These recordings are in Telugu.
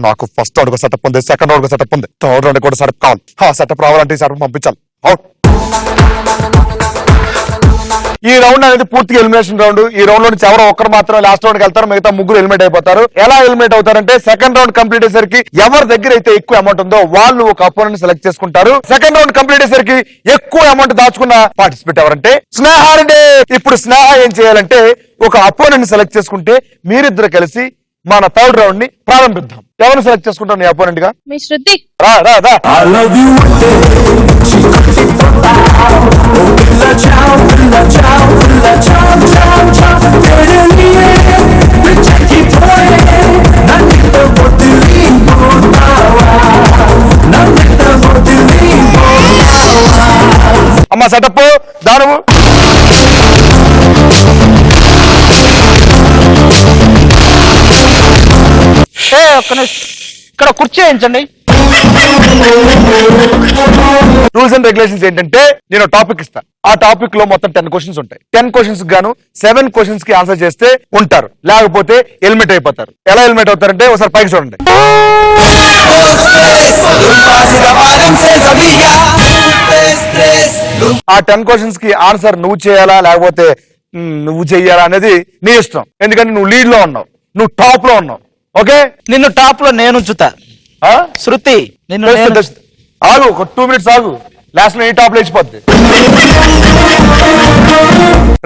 నాకు ఫస్ట్ రౌండ్ సెటప్ ఉంది, సెకండ్ రౌండ్ సెటప్ ఉంది, థర్డ్ రౌండ్ కూడా సెటప్ కావాలి. ఆ సెటప్ రావాలంటే ఈ సెటప్ పంపించాలి. అవుట్. ఈ రౌండ్ అనేది పూర్తిగా ఎలిమినేషన్ రౌండ్. ఈ రౌండ్ లో నుంచి ఎవరో ఒక్కరు మాత్రం లాస్ట్ రౌండ్ కి వెళ్తారు, మిగతా ముగ్గురు ఎలిమినేట్ అయిపోతారు. ఎలా ఎలిమినేట్ అవుతారంటే సెకండ్ రౌండ్ కంప్లీట్ అయ్యేసరికి ఎవరి దగ్గర అయితే ఎక్కువ అమౌంట్ ఉందో వాళ్ళు ఒక అపోనెంట్ సెలెక్ట్ చేసుకుంటారు. సెకండ్ రౌండ్ కంప్లీట్ అయ్యేసరికి ఎక్కువ అమౌంట్ దాచుకున్న పార్టిసిపేట్ ఎవరంటే స్నేహ అండి. ఇప్పుడు స్నేహ ఏం చేయాలంటే ఒక అపోనెంట్ సెలెక్ట్ చేసుకుంటే మీరిద్దరు కలిసి మన థర్డ్ రౌండ్ ని ప్రారంభిద్దాం. ఎవరు సెలెక్ట్ చేసుకుంటారు నీ అపోనెంట్ గా? మీ శృతి. రా రా రా. అమ్మ సెటప్ దానము. ఇక్కడ కుర్చీ వేయించండి. రూల్స్ అండ్ రెగ్యులేషన్స్ ఏంటంటే నేను టాపిక్ ఇస్తాను. ఆ టాపిక్ లో మొత్తం 10 క్వశ్చన్స్ ఉంటాయి. 10 క్వశ్చన్స్ గాను 7 క్వశ్చన్స్ కి ఆన్సర్ చేస్తే ఉంటారు, లేకపోతే ఎలిమినేట్ అయిపోతారు. ఎలా ఎలిమినేట్ అవుతారంటే ఒకసారి పైకి చూడండి. ఆ 10 క్వశ్చన్స్ కి ఆన్సర్ నువ్వు చేయాలా లేకపోతే నువ్వు చెయ్యాలా అనేది నీ ఇష్టం. ఎందుకంటే నువ్వు లీడ్ లో ఉన్నావు, నువ్వు టాప్ లో ఉన్నావు. ఓకే, నిన్ను టాప్ లో నేను ఉంచుతా. శృతి నిన్ను ఆగు, ఒక 2 minutes ఆగు. లాస్ట్ లో ఈ టాప్ లో ఇచ్చిపోద్ది.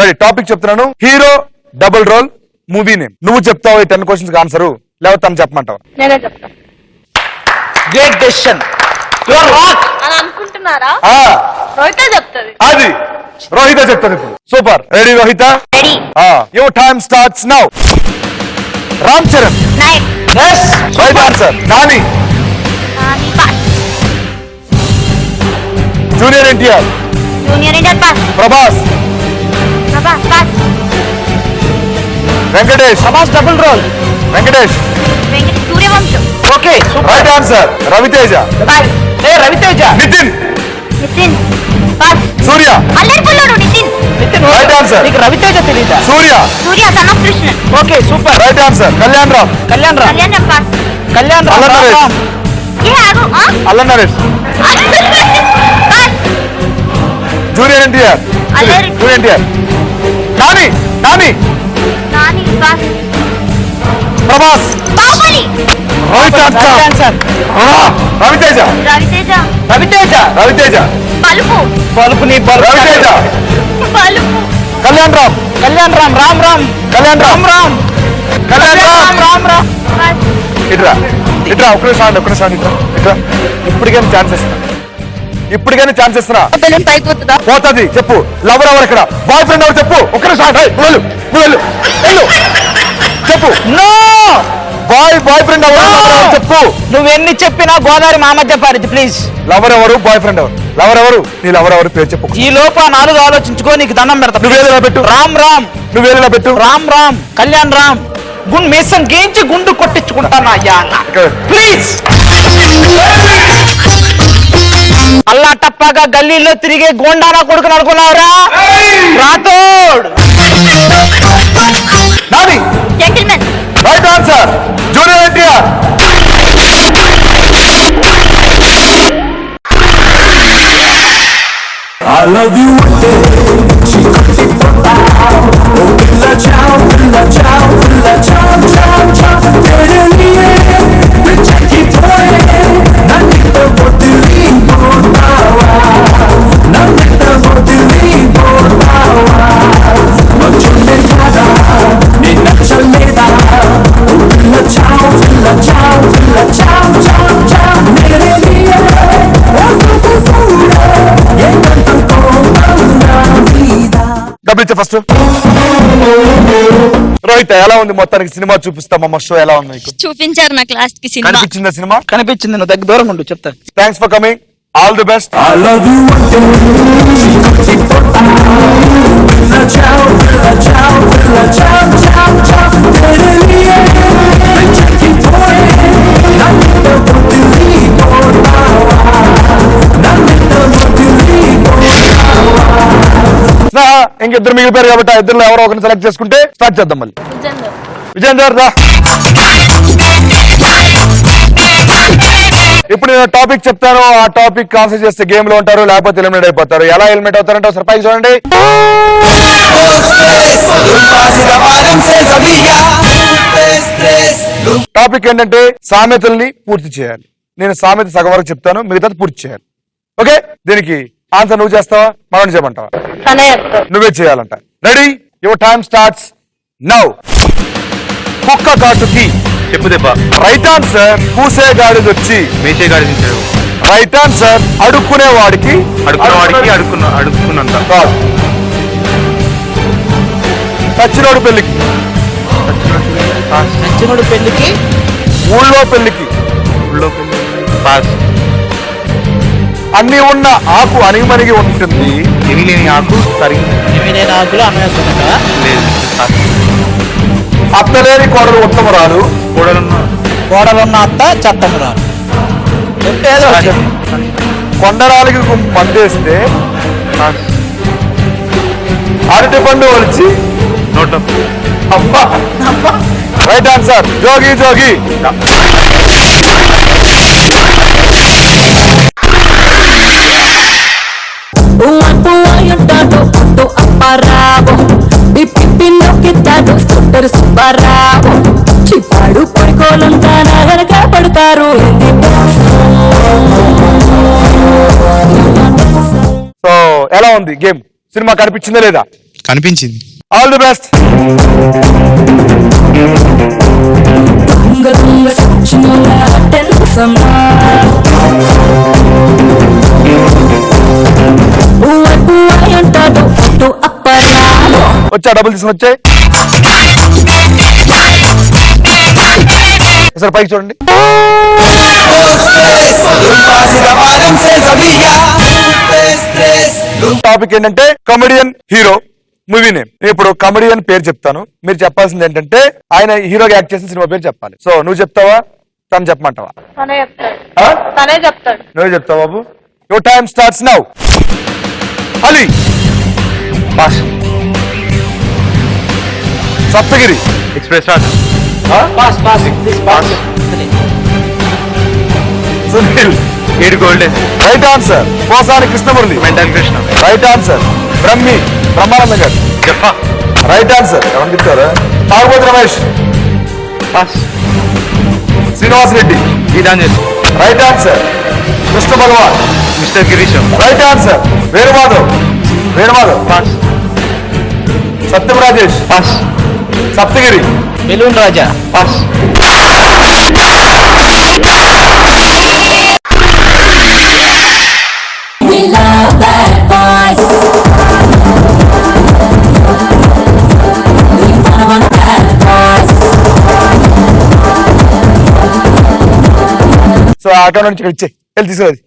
రెడీ? టాపిక్ చెప్తున్నాను. Hero, double role, movie name. నువ్వు చెప్తావు ఈ 10 క్వశ్చన్స్ ఆన్సర్, లేకపోతే తను చెప్పమంటావు? నేనే చెప్తా. Great decision. అని అనుకుంటున్నారా? రోహిత చెప్తుంది. అది రోహిత చెప్తాను ఇప్పుడు. Super. Ready Rohitha? Ready. Your time starts now. Ram Charan. yes right answer. Nani. Junior NTR. Junior NTR pass. Prabhas. Prabhas pass. Venkatesh. Prabhas double role. Venkatesh. Suryavamsam. Okay right answer. Raviteja. Pass. Raviteja. Nithin. Nithin pass. Surya. Allari Pullodu Nithin. Right answer. నీకు రవితేజ తెలీదా? Surya. Surya son of Krishnan. Okay super. Right answer. Kalyan Ram. Kalyan Ram. Kalyan pass. Kalyan Ram. Allari Naresh. ఏ ఆగు. అల్లరి నరేష్. పాస్. జూనియర్ ఎన్టీఆర్. అల్లరి. Junior NTR. Nani. Nani. Nani pass. Prabhas. Baahubali. Right answer. Raviteja. Raviteja. Raviteja. Raviteja. బలుపు. బలుపు నీ రవితేజ. బలుపు. కళ్యాణ్ రామ్. కళ్యాణ్ రామ్. రామ్ రామ్. కళ్యాణ్ రామ్. రామ్ కళ్యాణ్ రామ్. రామ్ రామ్. పాస్. ఇట్రా ఇట్రా. ఒక్కడే సాంగ్ ఇట్రా ఇట్రా. ఇప్పటికైనా ఛాన్స్ ఇస్తున్నా, ఇప్పటికైనా ఛాన్స్ ఇస్తున్నా. బెలూన్ పైకి పోతుందా? పోతుంది. చెప్పు. లవర్ ఎవరు ఇక్కడ? బాయ్ ఫ్రెండ్ ఎవరు చెప్పు. ఒక్కడే సాంగ్. వెళ్ళు వెళ్ళు వెళ్ళు. చెప్పు. నో బాయ్ ఫ్రెండ్ ఎవరు చెప్పు. నువ్వెన్ని చెప్పినా గోదావరి మా మధ్య పారిది ప్లీజ్. లవర్ ఎవరు? బాయ్ ఫ్రెండ్ ఎవరు? లవర్ ఎవరు? నీ లవర్ ఎవరు పేరు చెప్పు. ఈ లోప 4 ఆలోచించుకో, నీకు దండం పెడతా. నువ్వేలా పెట్టు. రామ్ రామ్. నువ్వేలా పెట్టు. రామ్ రామ్. కళ్యాణ్ రామ్. మీసం గేయించి గుండు కొట్టించుకుంటాను అయ్యా ప్లీజ్. అల్లా టప్పాగా గల్లీలో తిరిగే గోండానా కొడుకుని అనుకున్నావురా? Rathod. Nani. Gentleman. Right answer. Junior NTR. I love you तेरे लिए चक्की थोड़े नन्ही तो बोतली बोतावा नन्ही तो बोतली बोतावा मचुले जादा निन्ना चलेदा लचाओ लचाओ चाओ मेरे लिए ఫస్ట్ రోహిత్ ఎలా ఉంది? మొత్తానికి సినిమా చూపిస్తామమ్మ. షో ఎలా ఉంది? చూపించారు నాకు లాస్ట్ కి సినిమా. కనిపించిందా సినిమా? కనిపించింది. నువ్వు దగ్గర దూరం ఉండు చెప్తా. Thanks for coming. All the best. I love you तेरे लिए चक्की थोड़े नन्ही तो बोतली बोतावा नन्ही तो बोतली बोतावा. ఇంకిద్దరు మిగిలిపోయారు కాబట్టి ఆ ఇద్దరు ఎవరో ఒకరిని సెలెక్ట్ చేసుకుంటే స్టార్ట్ చేద్దాం. మళ్ళీ విజేందర్ రా. టాపిక్ చెప్తాను, ఆ టాపిక్ ఆన్సర్ చేస్తే గేమ్ లో ఉంటారు, లేకపోతే ఎలిమినేట్ అయిపోతారు. ఎలా ఎలిమినేట్ అవుతారంటే ఒకసారి పైకి చూడండి. టాపిక్ ఏంటంటే సామెతల్ని పూర్తి చేయాలి. నేను సామెత సగం వరకు చెప్తాను, మిగతాది పూర్తి చేయాలి. ఓకే, దీనికి ఆన్సర్ నువ్వు చేస్తావా, మనం చేయమంటావా? నువ్వే చేయాలంట. Ready, your time starts now. కుక్క కాటుకి చెప్పు దెబ్బ. Right answer. పూసే గాడిద వచ్చి మేసే గాడి రైట్ ఆన్సర్. అడుక్కునే వాడికి అడుక్కున్నంత. కాదు. సచ్చినోడు పెళ్లికి నచ్చినోడు పెళ్లికి ఊళ్ళో పెళ్లికి పాస్. అన్ని ఉన్న ఆకు అణిగిమణిగి ఉంటుంది. ఎన్ని లేని ఆకు సరిగ్గా నేను ఆకులు అన్వేషణ లేదు. అత్తలేని కోడలు ఉత్తమరాలు. గోడలున్న అత్త చెత్తమురా. ఏదో వచ్చింది. కొండరాలకి మందేస్తే పాస్. అరటి పండు ఒలిచి నోట్లో అబ్బా. Right answer. జోగి జోగి చిప్పాడు పడుకోలంతా వెనక పడతారు. సో ఎలా ఉంది గేమ్? సినిమా కనిపించిందా లేదా? కనిపించింది. All the best. వచ్చా డబ్బులు తీసుకుని వచ్చాయి. ఒకసారి పైకి చూడండి. టాపిక్ ఏంటంటే కమెడియన్ హీరో మూవీ నేమ్. ఇప్పుడు కమెడియన్ పేరు చెప్తాను, మీరు చెప్పాల్సింది ఏంటంటే ఆయన హీరోగా యాక్ట్ చేసిన సినిమా పేరు చెప్పాలి. సో నువ్వు చెప్తావా, తను చెప్పమంటావా? తనే చెప్తాడు. నువ్వే చెప్తావు బాబు. Your time starts now. Ali. Pass. Saptagiri express Raj. Pass pass pass. Sunil. ఏడు golden. Right answer. Posani Krishnamurali. Mental Krishna. Right answer. Brahmanandam garu. చెప్పా. Right answer. ఎవరు చెప్తారా? Thagubothu Ramesh. Pass. Srinivas Reddy. Geethanjali. Right answer. Krishna Bhagavan. Mister Gireesam. Right answer. Venumadhav. Pass. Satyam Rajesh. Pass. Saptagiri. Balloon Raja. Pass. So ఆ అకౌంట్ నుంచి ఇక్కడ ఇచ్చే వెళ్ళి తీసుకోవాలి.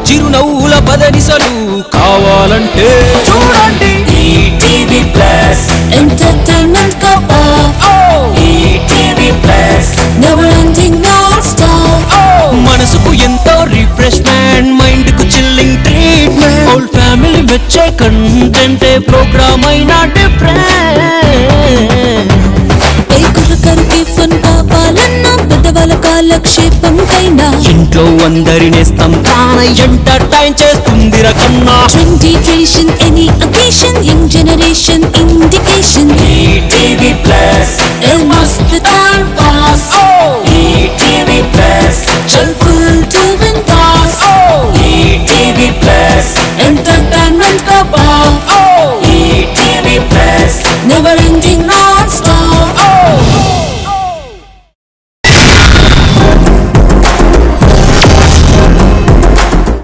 చిరునవ్వుల పదనిసలు కావాలంటే చూడండి ETV plus entertainment ETV plus never ending non stop. మనసుకు ఎంతో రిఫ్రెష్మెంట్, మైండ్ కు చిల్లింగ్ ట్రీట్మెంట్, హోల్ ఫ్యామిలీ మెచ్చే కంటెంట్, ప్రోగ్రామ్ అయినా డిఫరెంట్. ఏకొకరికి ఫన్ కావాలన్నా పెద్దవాళ్ళ కాలక్షేపం కైనా ఇంట్లో అందరి నేస్తం తానై ఎంటర్టైన్ చేస్తుంది రకన్నా. Trendy tradition any occasion young generation indication ETV plus మస్త్ టైం పాస్.